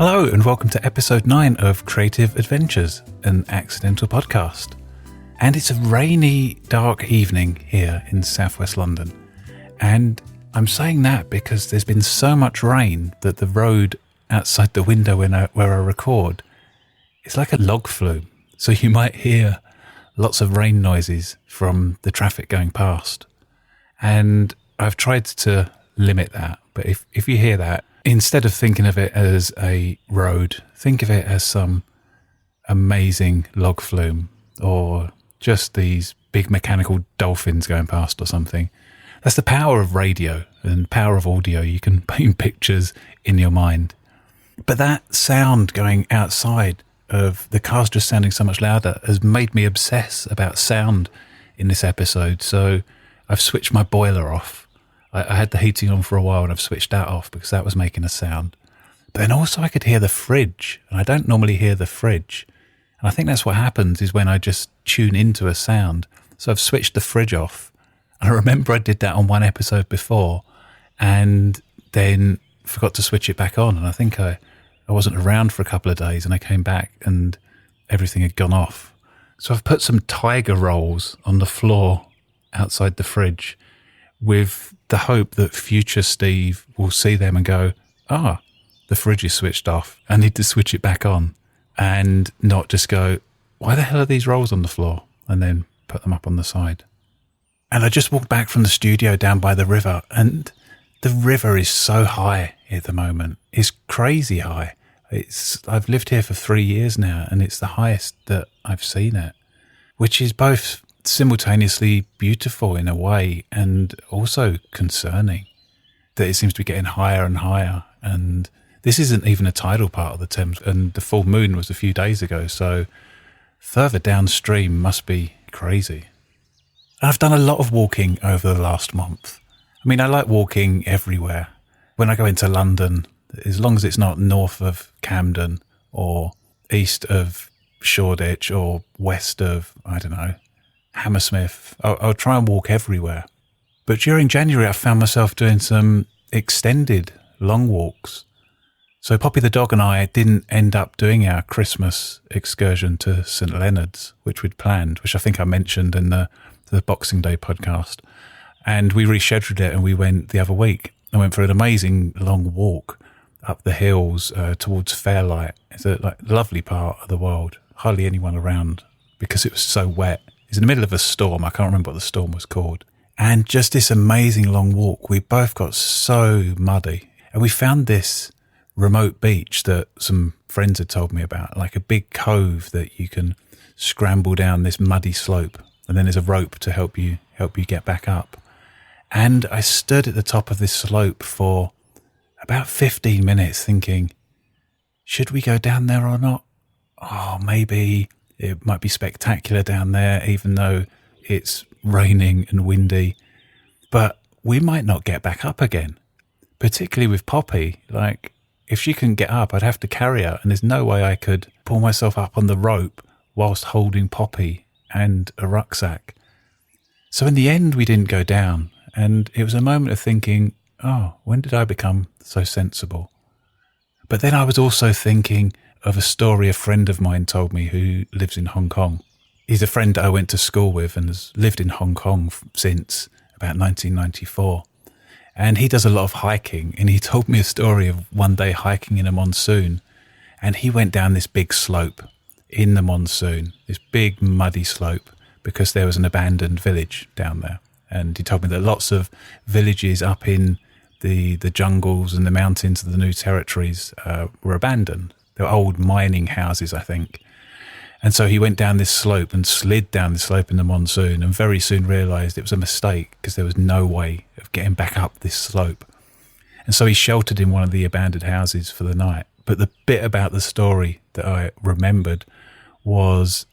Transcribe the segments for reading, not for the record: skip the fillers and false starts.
Hello and welcome to episode 9 of Creative Adventures, an accidental podcast. And it's a rainy, dark evening here in southwest London. And I'm saying that because there's been so much rain that the road outside the window where I record is like a log flume. So you might hear lots of rain noises from the traffic going past. And I've tried to limit that. But if you hear that, instead of thinking of it as a road, think of it as some amazing log flume or just these big mechanical dolphins going past or something. That's the power of radio and power of audio. You can paint pictures in your mind. But that sound going outside of the cars just sounding so much louder has made me obsess about sound in this episode. So I've switched my boiler off. I had the heating on for a while and I've switched that off because that was making a sound. But then also I could hear the fridge, and I don't normally hear the fridge. And I think that's what happens is when I just tune into a sound. So I've switched the fridge off. And I remember I did that on one episode before and then forgot to switch it back on. And I think I wasn't around for a couple of days and I came back and everything had gone off. So I've put some tiger rolls on the floor outside the fridge with the hope that future Steve will see them and go, the fridge is switched off. I need to switch it back on, and not just go, why the hell are these rolls on the floor? And then put them up on the side. And I just walked back from the studio down by the river, and the river is so high at the moment. It's crazy high. I've lived here for 3 years now, and it's the highest that I've seen it, which is both simultaneously beautiful in a way and also concerning that it seems to be getting higher and higher. And this isn't even a tidal part of the Thames, and the full moon was a few days ago, so further downstream must be crazy. And I've done a lot of walking over the last month. I mean, I like walking everywhere. When I go into London, as long as it's not north of Camden or east of Shoreditch or west of, I don't know, Hammersmith, I'll try and walk everywhere. But during January, I found myself doing some extended long walks. So Poppy the dog and I didn't end up doing our Christmas excursion to St Leonards, which we'd planned, which I think I mentioned in the Boxing Day podcast. And we rescheduled it and we went the other week. I went for an amazing long walk up the hills towards Fairlight. It's a lovely part of the world. Hardly anyone around because it was so wet. It's in the middle of a storm. I can't remember what the storm was called. And just this amazing long walk. We both got so muddy. And we found this remote beach that some friends had told me about, like a big cove that you can scramble down this muddy slope. And then there's a rope to help you get back up. And I stood at the top of this slope for about 15 minutes thinking, should we go down there or not? Oh, maybe it might be spectacular down there, even though it's raining and windy. But we might not get back up again, particularly with Poppy. Like, if she couldn't get up, I'd have to carry her. And there's no way I could pull myself up on the rope whilst holding Poppy and a rucksack. So in the end, we didn't go down. And it was a moment of thinking, when did I become so sensible? But then I was also thinking of a story a friend of mine told me who lives in Hong Kong. He's a friend I went to school with and has lived in Hong Kong since about 1994. And he does a lot of hiking. And he told me a story of one day hiking in a monsoon. And he went down this big slope in the monsoon, this big muddy slope, because there was an abandoned village down there. And he told me that lots of villages up in the jungles and the mountains of the New Territories were abandoned. They were old mining houses, I think. And so he went down this slope and slid down the slope in the monsoon and very soon realised it was a mistake because there was no way of getting back up this slope. And so he sheltered in one of the abandoned houses for the night. But the bit about the story that I remembered was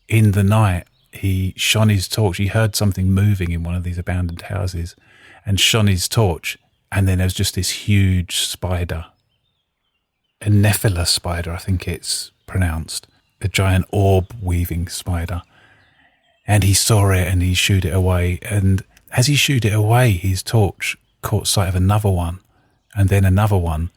in the night, he shone his torch. He heard something moving in one of these abandoned houses and shone his torch. And then there was just this huge spider, a Nephila spider, I think it's pronounced, a giant orb weaving spider. And he saw it and he shooed it away. And as he shooed it away, his torch caught sight of another one and then another one.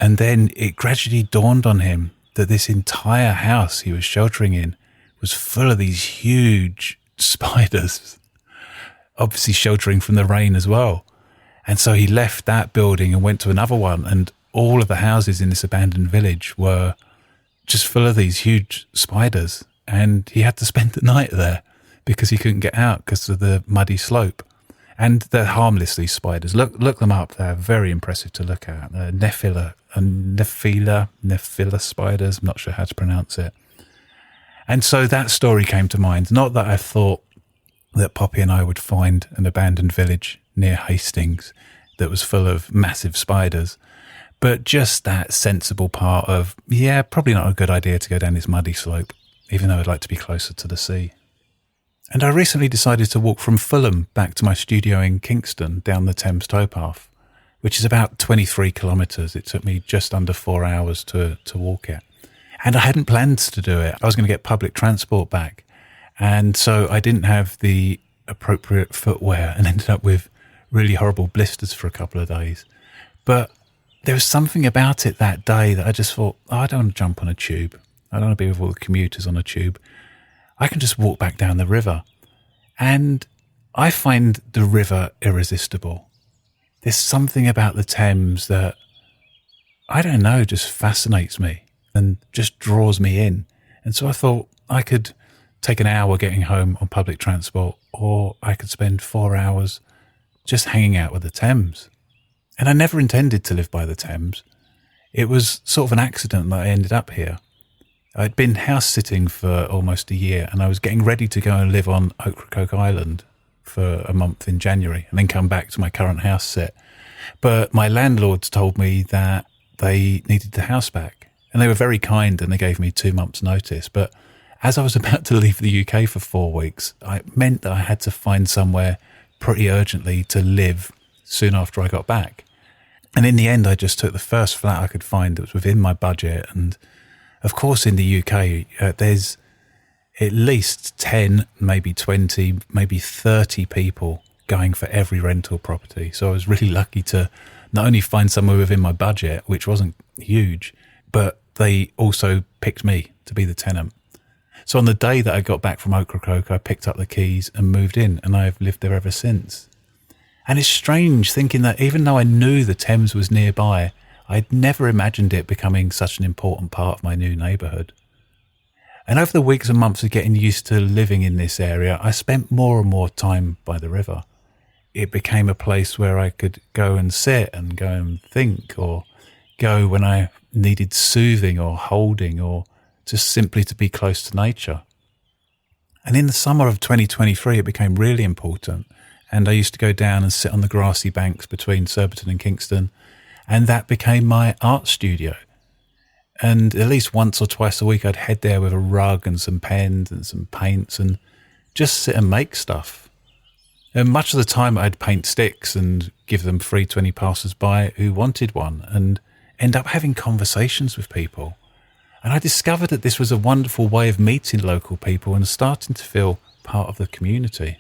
And then it gradually dawned on him that this entire house he was sheltering in was full of these huge spiders, obviously sheltering from the rain as well. And so he left that building and went to another one, and all of the houses in this abandoned village were just full of these huge spiders. And he had to spend the night there because he couldn't get out because of the muddy slope. And they're harmless, these spiders. Look them up. They're very impressive to look at. They're Nephila spiders. I'm not sure how to pronounce it. And so that story came to mind. Not that I thought that Poppy and I would find an abandoned village near Hastings that was full of massive spiders, but just that sensible part of, yeah, probably not a good idea to go down this muddy slope, even though I'd like to be closer to the sea. And I recently decided to walk from Fulham back to my studio in Kingston down the Thames towpath, which is about 23 kilometres. It took me just under 4 hours to walk it. And I hadn't planned to do it. I was going to get public transport back. And so I didn't have the appropriate footwear and ended up with really horrible blisters for a couple of days. But there was something about it that day that I just thought, I don't want to jump on a tube. I don't want to be with all the commuters on a tube. I can just walk back down the river. And I find the river irresistible. There's something about the Thames that, I don't know, just fascinates me and just draws me in. And so I thought I could take an hour getting home on public transport, or I could spend 4 hours just hanging out with the Thames. And I never intended to live by the Thames. It was sort of an accident that I ended up here. I'd been house sitting for almost a year, and I was getting ready to go and live on Ocracoke Island for a month in January and then come back to my current house sit. But my landlords told me that they needed the house back, and they were very kind and they gave me 2 months' notice. But as I was about to leave the UK for 4 weeks, it meant that I had to find somewhere pretty urgently to live soon after I got back. And in the end, I just took the first flat I could find that was within my budget. And of course, in the UK, there's at least 10, maybe 20, maybe 30 people going for every rental property. So I was really lucky to not only find somewhere within my budget, which wasn't huge, but they also picked me to be the tenant. So on the day that I got back from Ocracoke, I picked up the keys and moved in, and I've lived there ever since. And it's strange thinking that even though I knew the Thames was nearby, I'd never imagined it becoming such an important part of my new neighbourhood. And over the weeks and months of getting used to living in this area, I spent more and more time by the river. It became a place where I could go and sit and go and think, or go when I needed soothing or holding, or just simply to be close to nature. And in the summer of 2023, it became really important. And I used to go down and sit on the grassy banks between Surbiton and Kingston. And that became my art studio. And at least once or twice a week, I'd head there with a rug and some pens and some paints and just sit and make stuff. And much of the time, I'd paint sticks and give them free to any passers-by who wanted one, and end up having conversations with people. And I discovered that this was a wonderful way of meeting local people and starting to feel part of the community.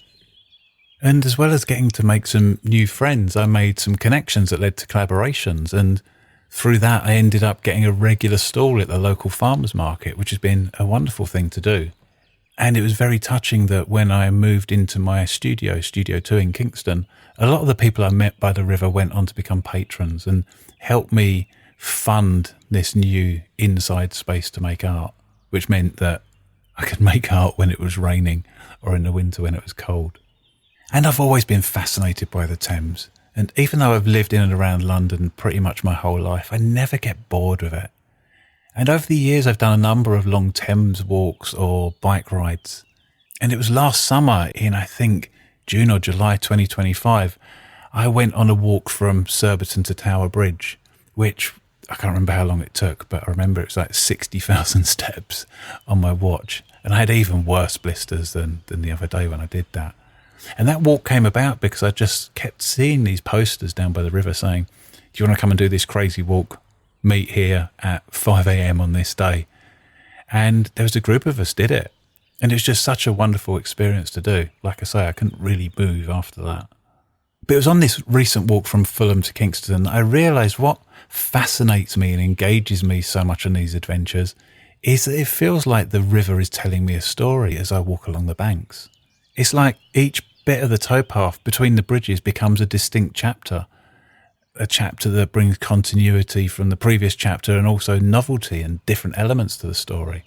And as well as getting to make some new friends, I made some connections that led to collaborations. And through that, I ended up getting a regular stall at the local farmers market, which has been a wonderful thing to do. And it was very touching that when I moved into my Studio 2 in Kingston, a lot of the people I met by the river went on to become patrons and helped me fund this new inside space to make art, which meant that I could make art when it was raining or in the winter when it was cold. And I've always been fascinated by the Thames. And even though I've lived in and around London pretty much my whole life, I never get bored with it. And over the years, I've done a number of long Thames walks or bike rides. And it was last summer in, I think, June or July 2025, I went on a walk from Surbiton to Tower Bridge, which I can't remember how long it took, but I remember it was like 60,000 steps on my watch. And I had even worse blisters than the other day when I did that. And that walk came about because I just kept seeing these posters down by the river saying, do you want to come and do this crazy walk? Meet here at 5 a.m. on this day. And there was a group of us did it. And it was just such a wonderful experience to do. Like I say, I couldn't really move after that. But it was on this recent walk from Fulham to Kingston, I realised what fascinates me and engages me so much on these adventures is that it feels like the river is telling me a story as I walk along the banks. It's like each bit of the towpath between the bridges becomes a distinct chapter, a chapter that brings continuity from the previous chapter and also novelty and different elements to the story.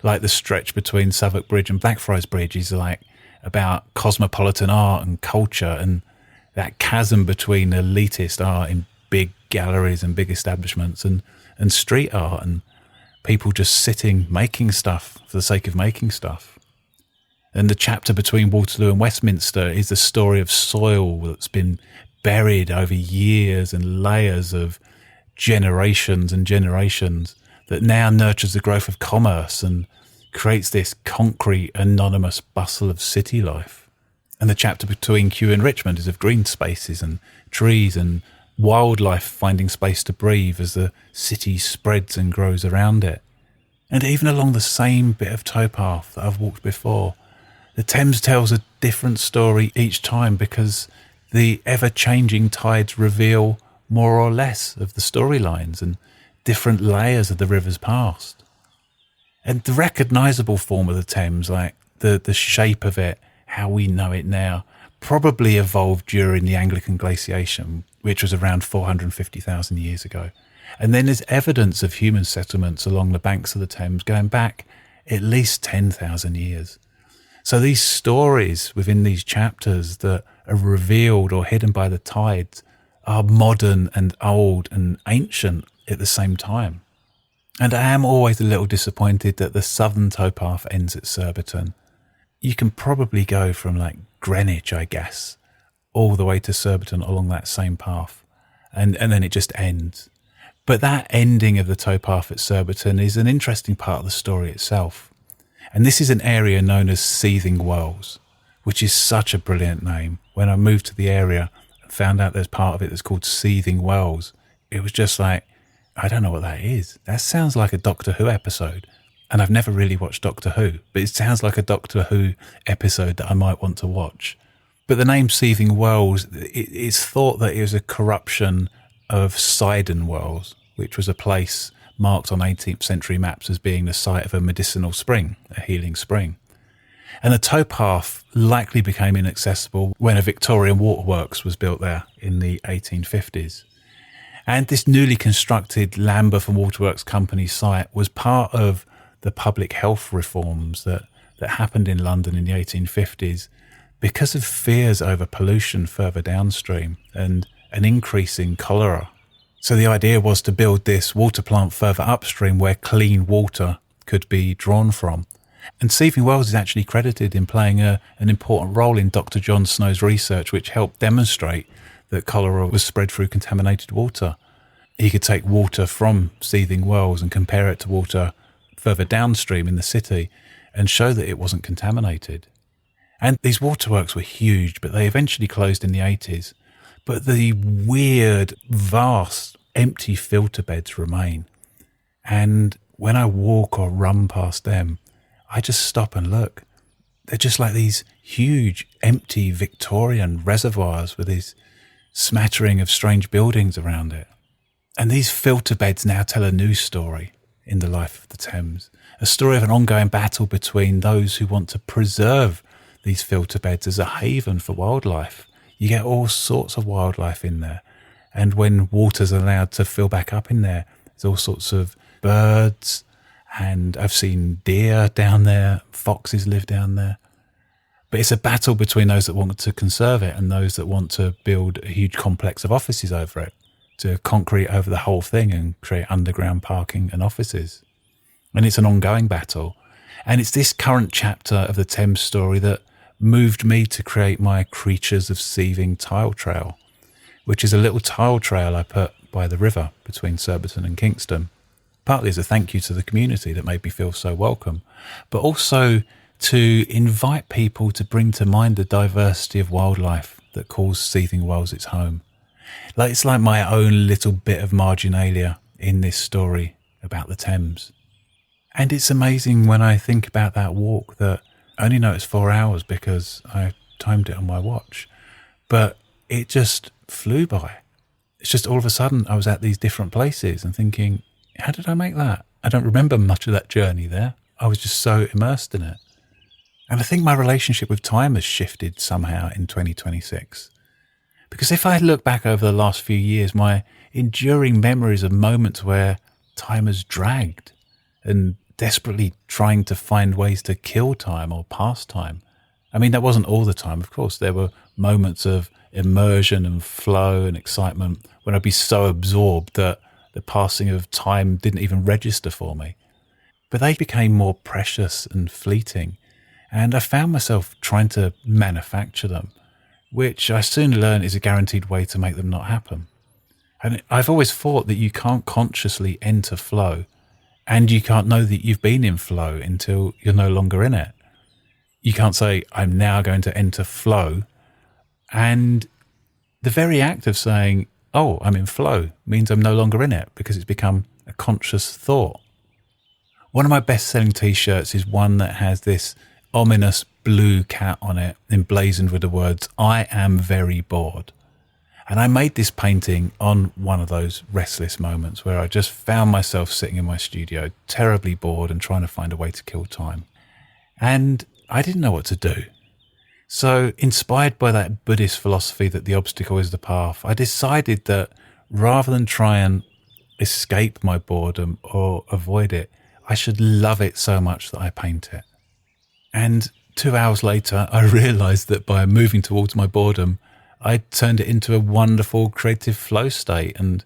Like the stretch between Southwark Bridge and Blackfriars Bridge is like about cosmopolitan art and culture, and that chasm between elitist art in big galleries and big establishments and street art and people just sitting making stuff for the sake of making stuff. And the chapter between Waterloo and Westminster is the story of soil that's been buried over years and layers of generations and generations that now nurtures the growth of commerce and creates this concrete, anonymous bustle of city life. And the chapter between Kew and Richmond is of green spaces and trees and wildlife finding space to breathe as the city spreads and grows around it. And even along the same bit of towpath that I've walked before, the Thames tells a different story each time because the ever-changing tides reveal more or less of the storylines and different layers of the river's past. And the recognisable form of the Thames, like the shape of it, how we know it now, probably evolved during the Anglican glaciation, which was around 450,000 years ago. And then there's evidence of human settlements along the banks of the Thames going back at least 10,000 years. So these stories within these chapters that are revealed or hidden by the tides are modern and old and ancient at the same time. And I am always a little disappointed that the southern towpath ends at Surbiton. You can probably go from like Greenwich, I guess, all the way to Surbiton along that same path. And then it just ends. But that ending of the towpath at Surbiton is an interesting part of the story itself. And this is an area known as Seething Wells, which is such a brilliant name. When I moved to the area and found out there's part of it that's called Seething Wells, it was just like, I don't know what that is. That sounds like a Doctor Who episode. And I've never really watched Doctor Who, but it sounds like a Doctor Who episode that I might want to watch. But the name Seething Wells, it's thought that it was a corruption of Sidon Wells, which was a place marked on 18th century maps as being the site of a medicinal spring, a healing spring. And the towpath likely became inaccessible when a Victorian waterworks was built there in the 1850s. And this newly constructed Lambeth and Waterworks Company site was part of the public health reforms that happened in London in the 1850s because of fears over pollution further downstream and an increase in cholera. So the idea was to build this water plant further upstream where clean water could be drawn from. And Seething Wells is actually credited in playing an important role in Dr. John Snow's research, which helped demonstrate that cholera was spread through contaminated water. He could take water from Seething Wells and compare it to water further downstream in the city and show that it wasn't contaminated. And these waterworks were huge, but they eventually closed in the 80s. But the weird, vast, empty filter beds remain. And when I walk or run past them, I just stop and look. They're just like these huge, empty Victorian reservoirs with this smattering of strange buildings around it. And these filter beds now tell a new story in the life of the Thames, a story of an ongoing battle between those who want to preserve these filter beds as a haven for wildlife. You get all sorts of wildlife in there. And when water's allowed to fill back up in there, there's all sorts of birds. And I've seen deer down there, foxes live down there. But it's a battle between those that want to conserve it and those that want to build a huge complex of offices over it, to concrete over the whole thing and create underground parking and offices. And it's an ongoing battle. And it's this current chapter of the Thames story that moved me to create my Creatures of Seething tile trail, which is a little tile trail I put by the river between Surbiton and Kingston, partly as a thank you to the community that made me feel so welcome, but also to invite people to bring to mind the diversity of wildlife that calls Seething Wells its home. It's like my own little bit of marginalia in this story about the Thames. And it's amazing when I think about that walk that I only know it's 4 hours because I timed it on my watch, but it just flew by. it's just all of a sudden I was at these different places and thinking, how did I make that? I don't remember much of that journey there. I was just so immersed in it. And I think my relationship with time has shifted somehow in 2026. Because if I look back over the last few years, my enduring memories of moments where time has dragged and desperately trying to find ways to kill time or pass time. I mean, that wasn't all the time, of course. There were moments of immersion and flow and excitement when I'd be so absorbed that the passing of time didn't even register for me. But they became more precious and fleeting, and I found myself trying to manufacture them, which I soon learned is a guaranteed way to make them not happen. And I've always thought that you can't consciously enter flow, and you can't know that you've been in flow until you're no longer in it. You can't say, I'm now going to enter flow, and the very act of saying, oh, I'm in flow, means I'm no longer in it because it's become a conscious thought. One of my best-selling t-shirts is one that has this ominous blue cat on it, emblazoned with the words, I am very bored. And I made this painting on one of those restless moments where I just found myself sitting in my studio, terribly bored and trying to find a way to kill time. And I didn't know what to do. So, inspired by that Buddhist philosophy that the obstacle is the path, I decided that rather than try and escape my boredom or avoid it, I should love it so much that I paint it. And 2 hours later, I realized that by moving towards my boredom, I turned it into a wonderful creative flow state and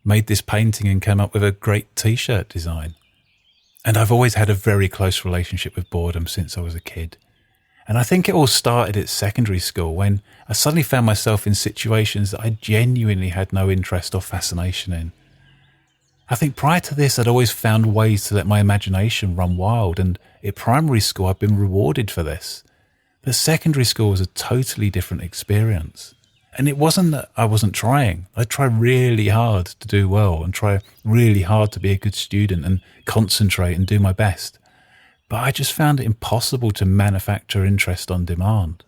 made this painting and came up with a great t-shirt design. And I've always had a very close relationship with boredom since I was a kid. And I think it all started at secondary school when I suddenly found myself in situations that I genuinely had no interest or fascination in. I think prior to this, I'd always found ways to let my imagination run wild, and at primary school, I've been rewarded for this. But secondary school was a totally different experience. And it wasn't that I wasn't trying. I tried really hard to do well and try really hard to be a good student and concentrate and do my best. But I just found it impossible to manufacture interest on demand.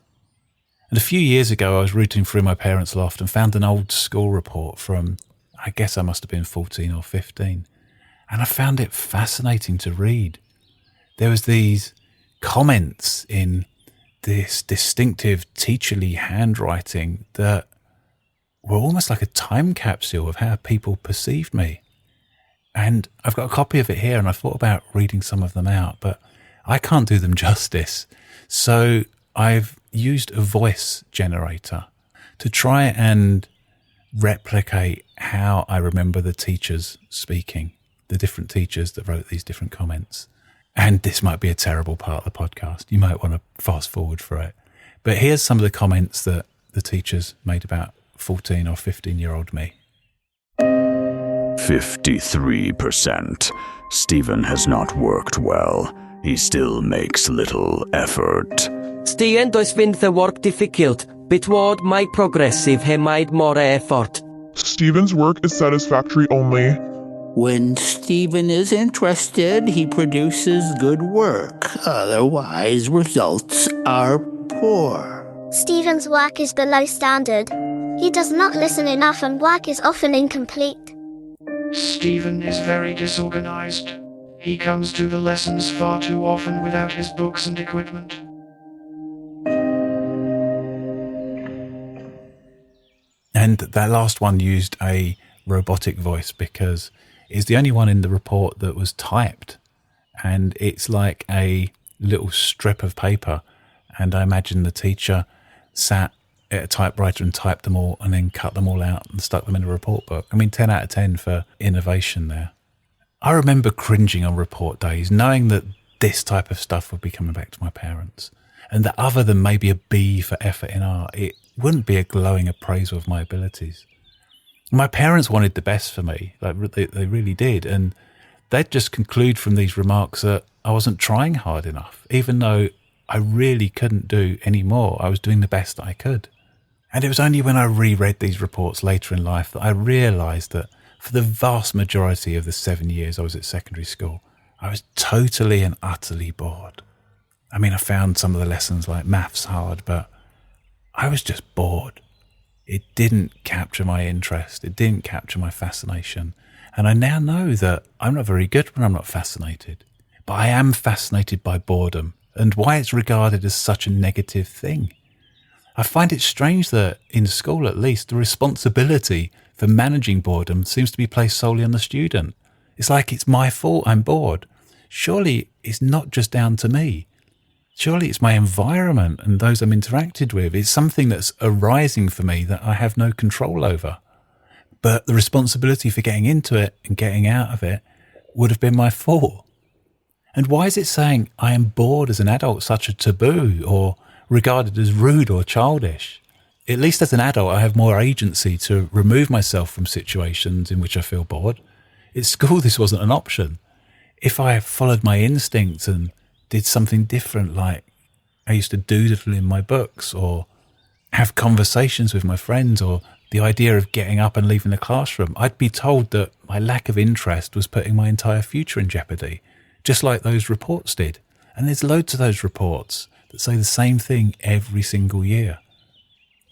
And a few years ago, I was rooting through my parents' loft and found an old school report from, I guess I must have been 14 or 15. And I found it fascinating to read. There was these comments in this distinctive teacherly handwriting that were almost like a time capsule of how people perceived me. And I've got a copy of it here, and I thought about reading some of them out, but I can't do them justice. So I've used a voice generator to try and replicate how I remember the teachers speaking, the different teachers that wrote these different comments. And this might be a terrible part of the podcast. You might want to fast forward for it. But here's some of the comments that the teachers made about 14 or 15-year-old me. 53%. Stephen has not worked well. He still makes little effort. Stephen does find the work difficult, but would my progressive have made more effort. Stephen's work is satisfactory only. When Stephen is interested, he produces good work. Otherwise, results are poor. Stephen's work is below standard. He does not listen enough and work is often incomplete. Stephen is very disorganized. He comes to the lessons far too often without his books and equipment. And that last one used a robotic voice because it's the only one in the report that was typed. And it's like a little strip of paper. And I imagine the teacher sat at a typewriter and typed them all and then cut them all out and stuck them in a report book. I mean, 10 out of 10 for innovation there. I remember cringing on report days, knowing that this type of stuff would be coming back to my parents. And that other than maybe a B for effort in art, it wouldn't be a glowing appraisal of my abilities. My parents wanted the best for me, like they really did. And they'd just conclude from these remarks that I wasn't trying hard enough, even though I really couldn't do any more. I was doing the best that I could. And it was only when I reread these reports later in life that I realised that for the vast majority of the 7 years I was at secondary school, I was totally and utterly bored. I mean, I found some of the lessons like maths hard, but I was just bored. It didn't capture my interest. It didn't capture my fascination. And I now know that I'm not very good when I'm not fascinated. But I am fascinated by boredom and why it's regarded as such a negative thing. I find it strange that, in school at least, the responsibility for managing boredom seems to be placed solely on the student. It's like it's my fault I'm bored. Surely it's not just down to me. Surely it's my environment and those I'm interacted with. It's something that's arising for me that I have no control over. But the responsibility for getting into it and getting out of it would have been my fault. And why is it saying I am bored as an adult such a taboo or regarded as rude or childish? At least as an adult, I have more agency to remove myself from situations in which I feel bored. At school, this wasn't an option. If I followed my instincts and did something different, like I used to doodle in my books or have conversations with my friends, or the idea of getting up and leaving the classroom, I'd be told that my lack of interest was putting my entire future in jeopardy, just like those reports did. And there's loads of those reports that say the same thing every single year.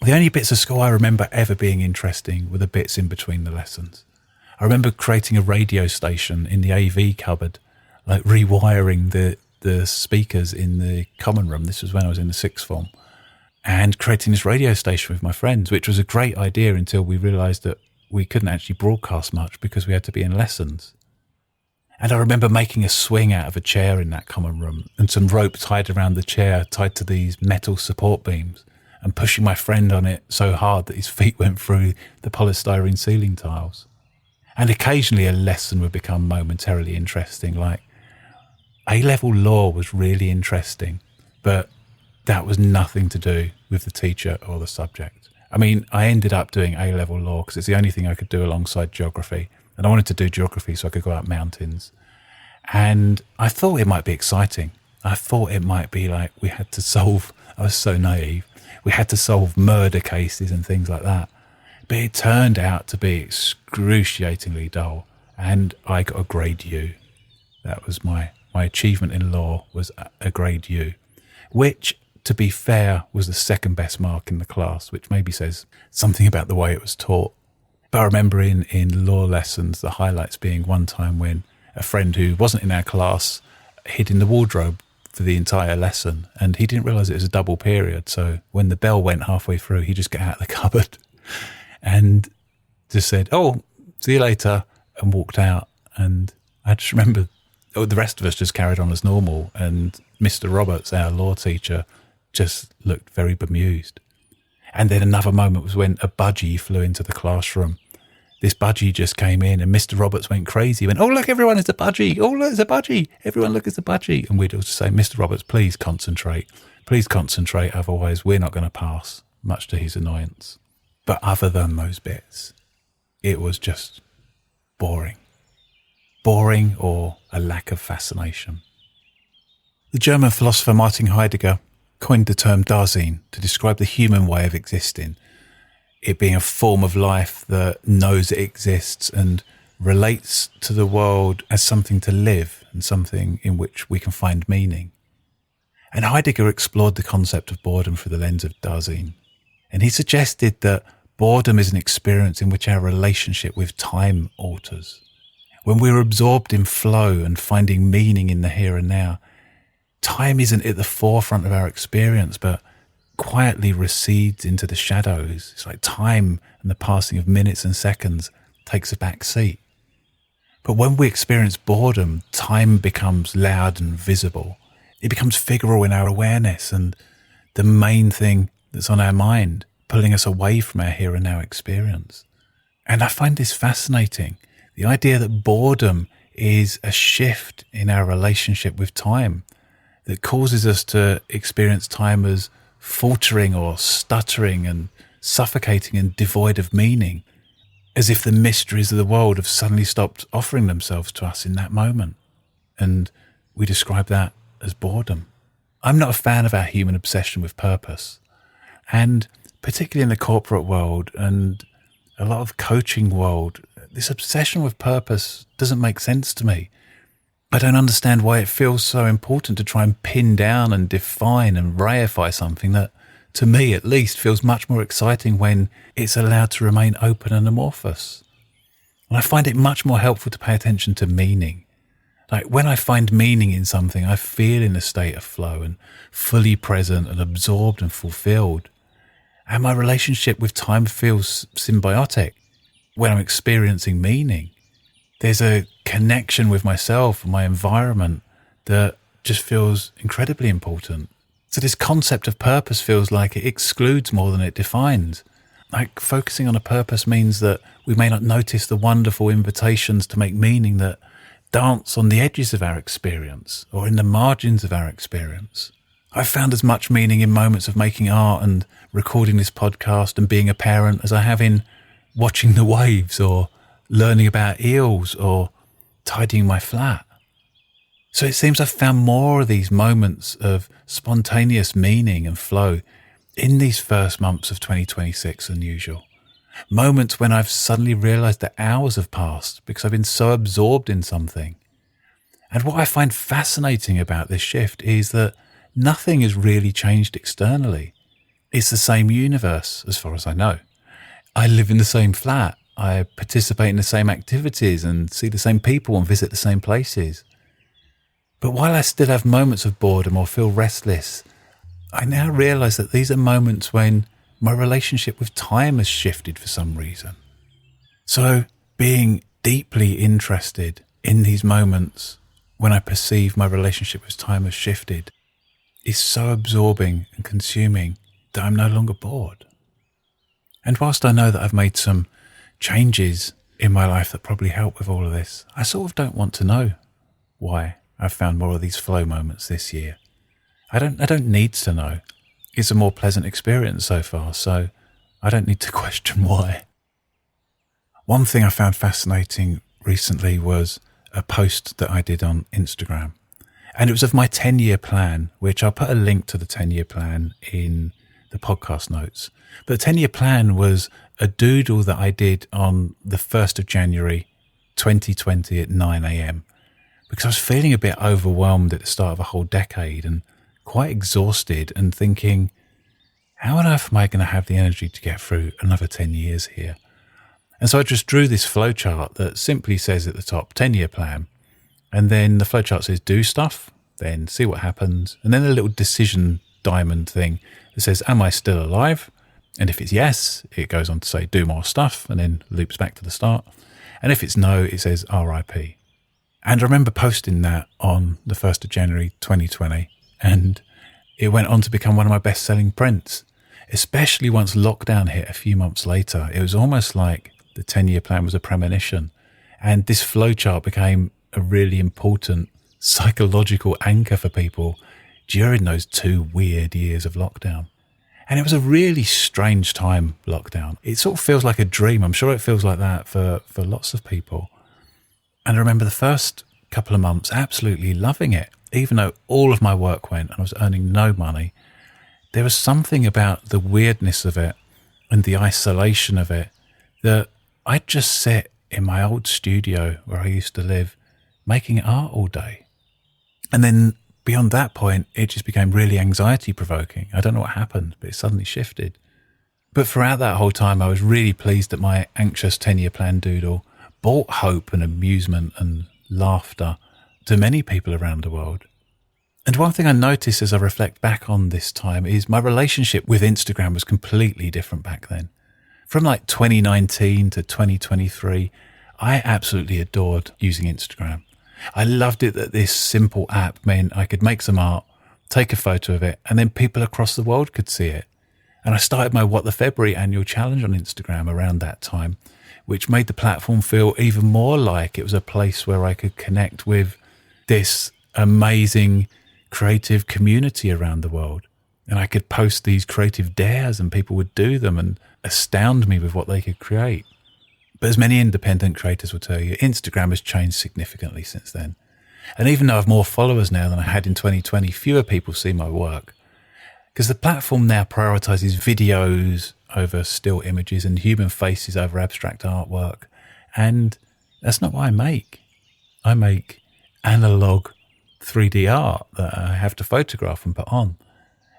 The only bits of school I remember ever being interesting were the bits in between the lessons. I remember creating a radio station in the AV cupboard, like rewiring the speakers in the common room. This was when I was in the sixth form. And creating this radio station with my friends, which was a great idea until we realised that we couldn't actually broadcast much because we had to be in lessons. And I remember making a swing out of a chair in that common room and some rope tied around the chair, tied to these metal support beams, and pushing my friend on it so hard that his feet went through the polystyrene ceiling tiles. And occasionally a lesson would become momentarily interesting, like A-level law was really interesting, but that was nothing to do with the teacher or the subject. I mean, I ended up doing A-level law because it's the only thing I could do alongside geography. And I wanted to do geography so I could go up mountains. And I thought it might be exciting. I thought it might be like we had to solve, I was so naive, we had to solve murder cases and things like that. But it turned out to be excruciatingly dull. And I got a grade U. That was my achievement in law, was a grade U, which, to be fair, was the second best mark in the class, which maybe says something about the way it was taught. But I remember in law lessons, the highlights being one time when a friend who wasn't in our class hid in the wardrobe for the entire lesson, and he didn't realise it was a double period. So when the bell went halfway through, he just got out of the cupboard and just said, "Oh, see you later," and walked out. And I just remember the rest of us just carried on as normal, and Mr. Roberts, our law teacher, just looked very bemused. And then another moment was when a budgie flew into the classroom. This budgie just came in and Mr. Roberts went crazy. He went, "Oh, look, everyone, it's a budgie. Oh, look, it's a budgie. Everyone, look, it's a budgie." And we'd all say, "Mr. Roberts, please concentrate. Please concentrate. Otherwise, we're not going to pass," much to his annoyance. But other than those bits, it was just boring. Boring or a lack of fascination. The German philosopher Martin Heidegger coined the term Dasein to describe the human way of existing, it being a form of life that knows it exists and relates to the world as something to live and something in which we can find meaning. And Heidegger explored the concept of boredom through the lens of Dasein. And he suggested that boredom is an experience in which our relationship with time alters. When we're absorbed in flow and finding meaning in the here and now, time isn't at the forefront of our experience, but quietly recedes into the shadows. It's like time and the passing of minutes and seconds takes a back seat. But when we experience boredom, time becomes loud and visible. It becomes figural in our awareness and the main thing that's on our mind, pulling us away from our here and now experience. And I find this fascinating. The idea that boredom is a shift in our relationship with time that causes us to experience time as faltering or stuttering and suffocating and devoid of meaning, as if the mysteries of the world have suddenly stopped offering themselves to us in that moment. And we describe that as boredom. I'm not a fan of our human obsession with purpose. And particularly in the corporate world and a lot of coaching world, this obsession with purpose doesn't make sense to me. I don't understand why it feels so important to try and pin down and define and reify something that, to me at least, feels much more exciting when it's allowed to remain open and amorphous. And I find it much more helpful to pay attention to meaning. Like when I find meaning in something, I feel in a state of flow and fully present and absorbed and fulfilled. And my relationship with time feels symbiotic when I'm experiencing meaning. There's a connection with myself and my environment that just feels incredibly important. So this concept of purpose feels like it excludes more than it defines. Like focusing on a purpose means that we may not notice the wonderful invitations to make meaning that dance on the edges of our experience or in the margins of our experience. I've found as much meaning in moments of making art and recording this podcast and being a parent as I have in watching the waves or learning about eels or tidying my flat. So it seems I've found more of these moments of spontaneous meaning and flow in these first months of 2026 than usual. Moments when I've suddenly realized that hours have passed because I've been so absorbed in something. And what I find fascinating about this shift is that nothing has really changed externally. It's the same universe, as far as I know. I live in the same flat. I participate in the same activities and see the same people and visit the same places. But while I still have moments of boredom or feel restless, I now realize that these are moments when my relationship with time has shifted for some reason. So being deeply interested in these moments when I perceive my relationship with time has shifted is so absorbing and consuming that I'm no longer bored. And whilst I know that I've made some changes in my life that probably help with all of this, I sort of don't want to know why I've found more of these flow moments this year. I don't need to know. It's a more pleasant experience so far, so I don't need to question why. One thing I found fascinating recently was a post that I did on Instagram. And it was of my 10-year plan, which I'll put a link to the 10-year plan in the podcast notes. But the 10-year plan was a doodle that I did on the 1st of January 2020 at 9 a.m. because I was feeling a bit overwhelmed at the start of a whole decade and quite exhausted and thinking, how on earth am I going to have the energy to get through another 10 years here? And so I just drew this flowchart that simply says at the top, 10-year plan. And then the flowchart says, do stuff, then see what happens. And then a little decision diamond thing that says, am I still alive? And if it's yes, it goes on to say, do more stuff, and then loops back to the start. And if it's no, it says RIP. And I remember posting that on the 1st of January 2020, and it went on to become one of my best-selling prints, especially once lockdown hit a few months later. It was almost like the 10-year plan was a premonition, and this flowchart became a really important psychological anchor for people during those 2 weird years of lockdown. And it was a really strange time, lockdown. It sort of feels like a dream. I'm sure it feels like that for lots of people. And I remember the first couple of months absolutely loving it, even though all of my work went and I was earning no money. There was something about the weirdness of it and the isolation of it that I'd just sit in my old studio where I used to live making art all day. And then beyond that point, it just became really anxiety provoking. I don't know what happened, but it suddenly shifted. But throughout that whole time, I was really pleased that my anxious 10-year plan doodle brought hope and amusement and laughter to many people around the world. And one thing I noticed as I reflect back on this time is my relationship with Instagram was completely different back then. From like 2019 to 2023, I absolutely adored using Instagram. I loved it that this simple app meant I could make some art, take a photo of it, and then people across the world could see it. And I started my What the February annual challenge on Instagram around that time, which made the platform feel even more like it was a place where I could connect with this amazing creative community around the world. And I could post these creative dares and people would do them and astound me with what they could create. But as many independent creators will tell you, Instagram has changed significantly since then. And even though I have more followers now than I had in 2020, fewer people see my work. Because the platform now prioritizes videos over still images and human faces over abstract artwork. And that's not what I make. I make analog 3D art that I have to photograph and put on.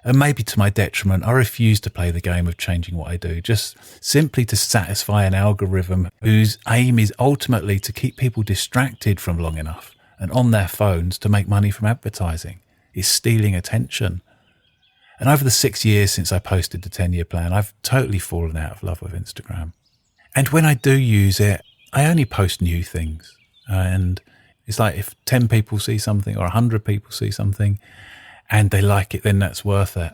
And maybe to my detriment, I refuse to play the game of changing what I do, just simply to satisfy an algorithm whose aim is ultimately to keep people distracted from long enough and on their phones to make money from advertising. It's stealing attention. And over the 6 years since I posted the 10-year plan, I've totally fallen out of love with Instagram. And when I do use it, I only post new things. And it's like if 10 people see something or 100 people see something and they like it, then that's worth it.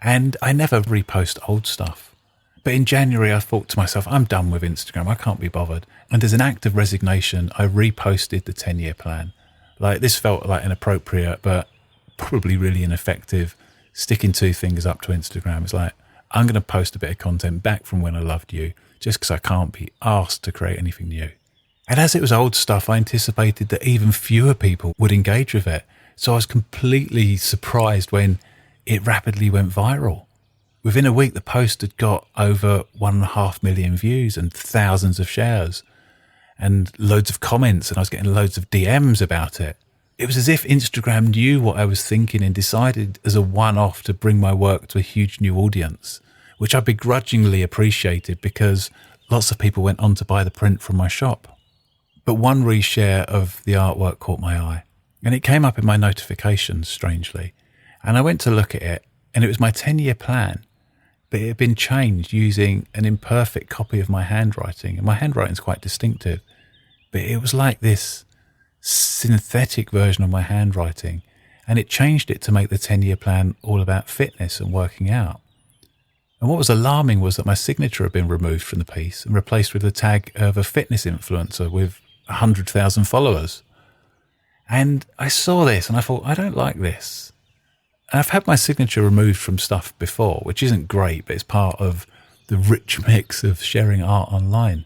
And I never repost old stuff. But in January, I thought to myself, I'm done with Instagram. I can't be bothered. And as an act of resignation, I reposted the 10-year plan. Like, this felt like inappropriate, but probably really ineffective. Sticking two fingers up to Instagram. It's like, I'm going to post a bit of content back from when I loved you, just because I can't be asked to create anything new. And as it was old stuff, I anticipated that even fewer people would engage with it. So I was completely surprised when it rapidly went viral. Within a week, the post had got over 1.5 million views and thousands of shares and loads of comments, and I was getting loads of DMs about it. It was as if Instagram knew what I was thinking and decided as a one-off to bring my work to a huge new audience, which I begrudgingly appreciated because lots of people went on to buy the print from my shop. But one reshare of the artwork caught my eye, and it came up in my notifications, strangely. And I went to look at it, and it was my 10-year plan, but it had been changed using an imperfect copy of my handwriting, and my handwriting's quite distinctive. But it was like this synthetic version of my handwriting, and it changed it to make the 10-year plan all about fitness and working out. And what was alarming was that my signature had been removed from the piece and replaced with the tag of a fitness influencer with 100,000 followers. And I saw this and I thought, I don't like this. And I've had my signature removed from stuff before, which isn't great, but it's part of the rich mix of sharing art online.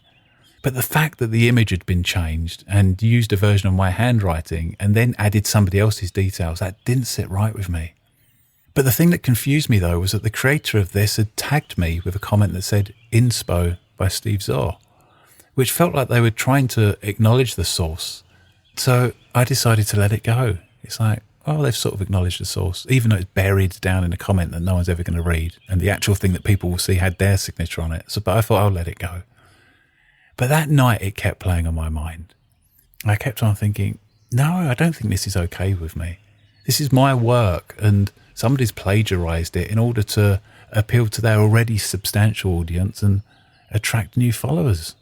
But the fact that the image had been changed and used a version of my handwriting and then added somebody else's details, that didn't sit right with me. But the thing that confused me, though, was that the creator of this had tagged me with a comment that said "Inspo" by stevexoh, which felt like they were trying to acknowledge the source. So I decided to let it go. It's like, oh, they've sort of acknowledged the source, even though it's buried down in a comment that no one's ever going to read. And the actual thing that people will see had their signature on it. So, but I thought I'll let it go. But that night it kept playing on my mind. I kept on thinking, no, I don't think this is okay with me. This is my work and somebody's plagiarized it in order to appeal to their already substantial audience and attract new followers.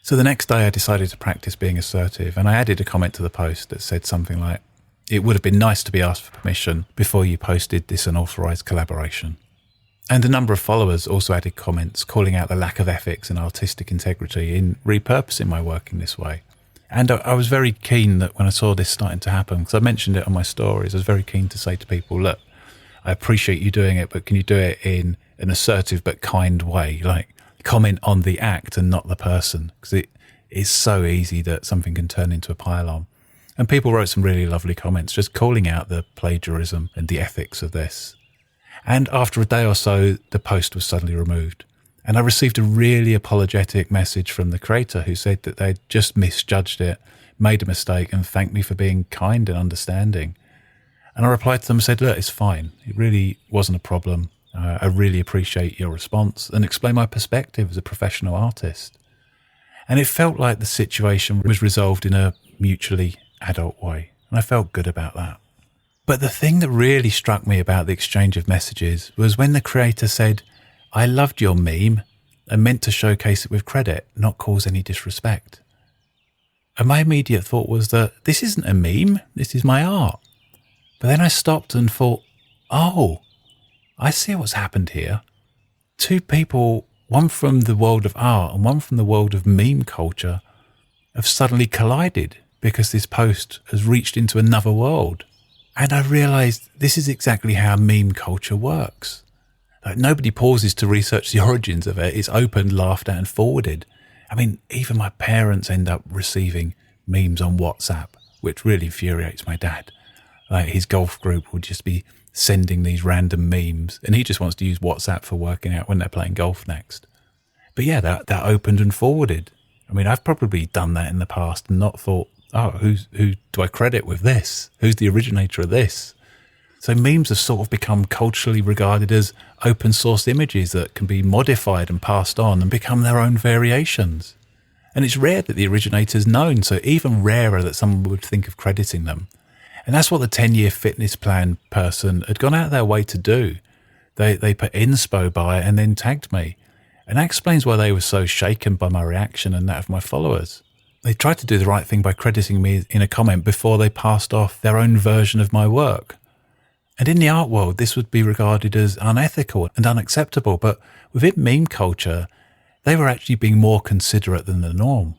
So the next day I decided to practice being assertive, and I added a comment to the post that said something like, it would have been nice to be asked for permission before you posted this unauthorized collaboration. And a number of followers also added comments calling out the lack of ethics and artistic integrity in repurposing my work in this way. And I was very keen that when I saw this starting to happen, because I mentioned it on my stories, I was very keen to say to people, look, I appreciate you doing it, but can you do it in an assertive but kind way? Like, comment on the act and not the person, because it is so easy that something can turn into a pile-on. And people wrote some really lovely comments just calling out the plagiarism and the ethics of this. And after a day or so, the post was suddenly removed. And I received a really apologetic message from the creator who said that they'd just misjudged it, made a mistake, and thanked me for being kind and understanding. And I replied to them and said, look, it's fine. It really wasn't a problem. I really appreciate your response, and explain my perspective as a professional artist. And it felt like the situation was resolved in a mutually adult way. And I felt good about that. But the thing that really struck me about the exchange of messages was when the creator said, I loved your meme and meant to showcase it with credit, not cause any disrespect. And my immediate thought was that this isn't a meme, this is my art. But then I stopped and thought, oh, I see what's happened here. Two people, one from the world of art and one from the world of meme culture, have suddenly collided because this post has reached into another world. And I realized this is exactly how meme culture works. Like, nobody pauses to research the origins of it. It's opened, laughed at, and forwarded. I mean, even my parents end up receiving memes on WhatsApp, which really infuriates my dad. Like, his golf group will just be sending these random memes, and he just wants to use WhatsApp for working out when they're playing golf next. But yeah, that opened and forwarded. I mean, I've probably done that in the past and not thought, oh, who do I credit with this? Who's the originator of this? So memes have sort of become culturally regarded as open source images that can be modified and passed on and become their own variations. And it's rare that the originator's known, so even rarer that someone would think of crediting them. And that's what the 10-year fitness plan person had gone out of their way to do. They put inspo by it and then tagged me. And that explains why they were so shaken by my reaction and that of my followers. They tried to do the right thing by crediting me in a comment before they passed off their own version of my work. And in the art world, this would be regarded as unethical and unacceptable, but within meme culture, they were actually being more considerate than the norm.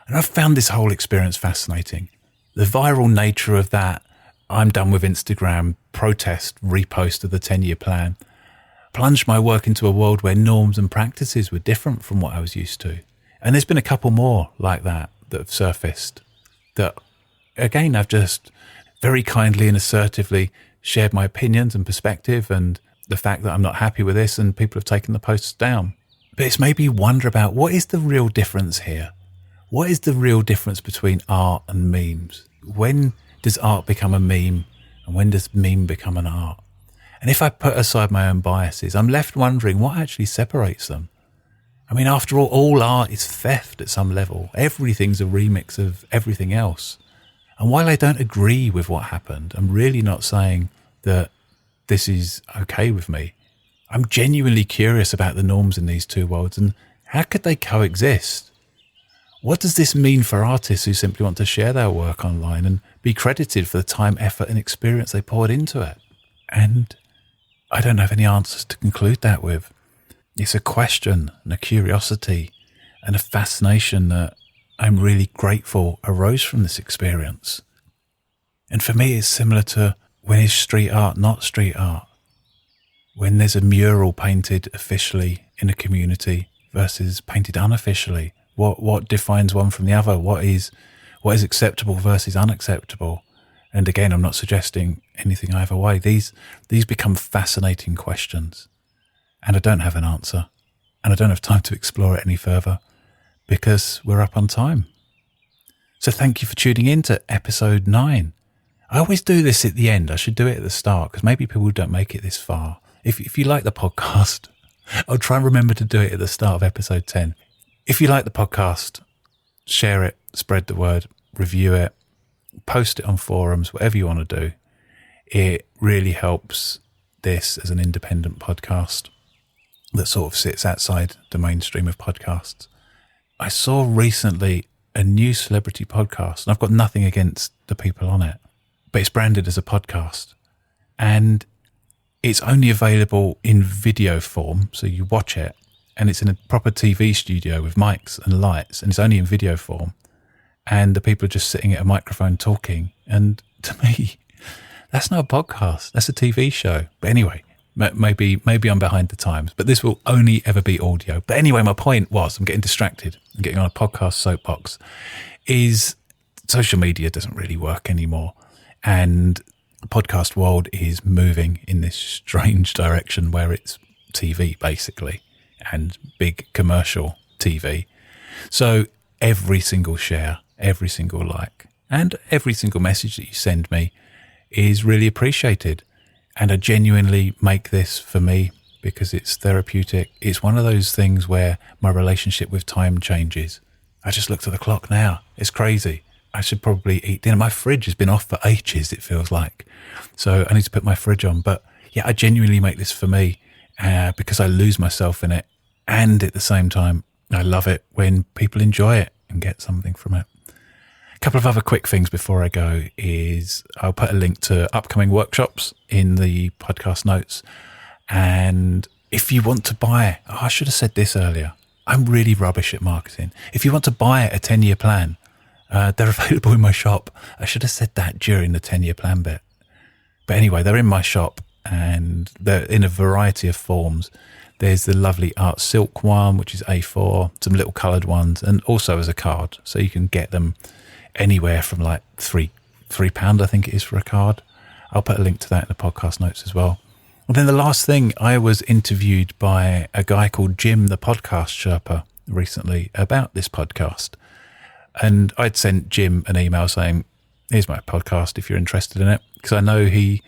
And I've found this whole experience fascinating. The viral nature of that I'm done with Instagram protest repost of the 10-year plan plunged my work into a world where norms and practices were different from what I was used to. And there's been a couple more like that have surfaced that, again, I've just very kindly and assertively shared my opinions and perspective and the fact that I'm not happy with this, and people have taken the posts down. But it's made me wonder about what is the real difference here? What is the real difference between art and memes? When does art become a meme and when does meme become an art? And if I put aside my own biases, I'm left wondering what actually separates them. I mean, after all art is theft at some level. Everything's a remix of everything else. And while I don't agree with what happened, I'm really not saying that this is okay with me. I'm genuinely curious about the norms in these two worlds and how could they coexist? What does this mean for artists who simply want to share their work online and be credited for the time, effort and experience they poured into it? And I don't have any answers to conclude that with. It's a question and a curiosity and a fascination that I'm really grateful arose from this experience. And for me, it's similar to when is street art not street art? When there's a mural painted officially in a community versus painted unofficially, what defines one from the other? What is acceptable versus unacceptable? And again, I'm not suggesting anything either way. These become fascinating questions, and I don't have an answer, and I don't have time to explore it any further because we're up on time. So thank you for tuning in to episode 9. I always do this at the end. I should do it at the start because maybe people don't make it this far. If you like the podcast, I'll try and remember to do it at the start of episode 10. If you like the podcast, share it, spread the word, review it, post it on forums, whatever you want to do. It really helps this as an independent podcast that sort of sits outside the mainstream of podcasts. I saw recently a new celebrity podcast, and I've got nothing against the people on it, but it's branded as a podcast, and it's only available in video form, so you watch it, and it's in a proper TV studio with mics and lights, and it's only in video form, and the people are just sitting at a microphone talking, and to me, that's not a podcast, that's a TV show. But anyway, maybe I'm behind the times, but this will only ever be audio. But anyway, my point was, I'm getting distracted, I'm getting on a podcast soapbox, is social media doesn't really work anymore, and the podcast world is moving in this strange direction where it's TV basically, and big commercial TV. So every single share, every single like, and every single message that you send me is really appreciated. And I genuinely make this for me because it's therapeutic. It's one of those things where my relationship with time changes. I just looked at the clock now. It's crazy. I should probably eat dinner. My fridge has been off for ages, it feels like. So I need to put my fridge on. But yeah, I genuinely make this for me because I lose myself in it. And at the same time, I love it when people enjoy it and get something from it. A couple of other quick things before I go is I'll put a link to upcoming workshops in the podcast notes. And if you want to buy, I should have said this earlier. I'm really rubbish at marketing. If you want to buy a 10-year plan, they're available in my shop. I should have said that during the 10-year plan bit. But anyway, they're in my shop and they're in a variety of forms. There's the lovely art silk one, which is A4, some little coloured ones, and also as a card. So you can get them anywhere from like £3, I think it is for a card. I'll put a link to that in the podcast notes as well. And then the last thing, I was interviewed by a guy called Jim, the Podcast Sherpa, recently about this podcast. And I'd sent Jim an email saying, here's my podcast if you're interested in it. Because I know he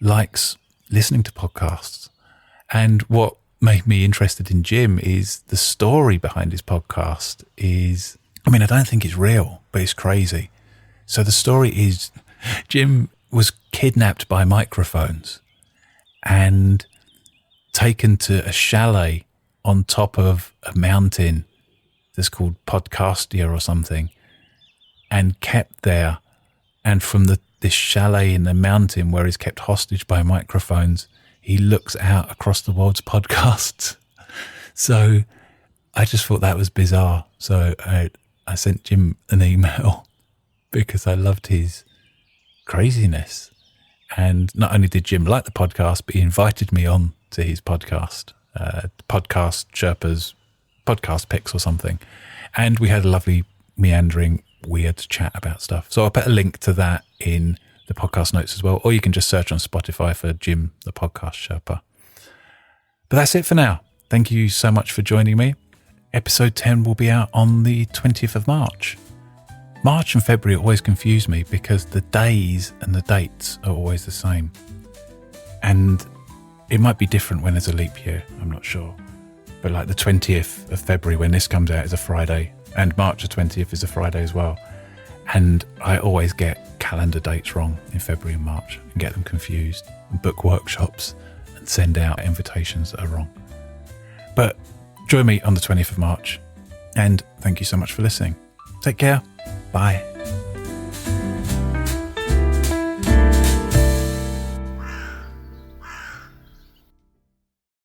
likes listening to podcasts. And what made me interested in Jim is the story behind his podcast is, I mean, I don't think it's real, but it's crazy. So the story is Jim was kidnapped by microphones and taken to a chalet on top of a mountain that's called Podcast Sherpa or something, and kept there. And from this chalet in the mountain where he's kept hostage by microphones, he looks out across the world's podcasts. So I just thought that was bizarre. So I sent Jim an email because I loved his craziness. And not only did Jim like the podcast, but he invited me on to his podcast, Podcast Sherpa's Podcast Picks or something. And we had a lovely, meandering, weird chat about stuff. So I'll put a link to that in the podcast notes as well, or you can just search on Spotify for Jim, the Podcast Sherpa. But that's it for now. Thank you so much for joining me. Episode 10 will be out on the 20th of March. March and February always confuse me because the days and the dates are always the same. And it might be different when there's a leap year, I'm not sure. But like the 20th of February when this comes out is a Friday, and March the 20th is a Friday as well. And I always get calendar dates wrong in February and March and get them confused and book workshops and send out invitations that are wrong. But join me on the 20th of March, and thank you so much for listening. Take care. Bye.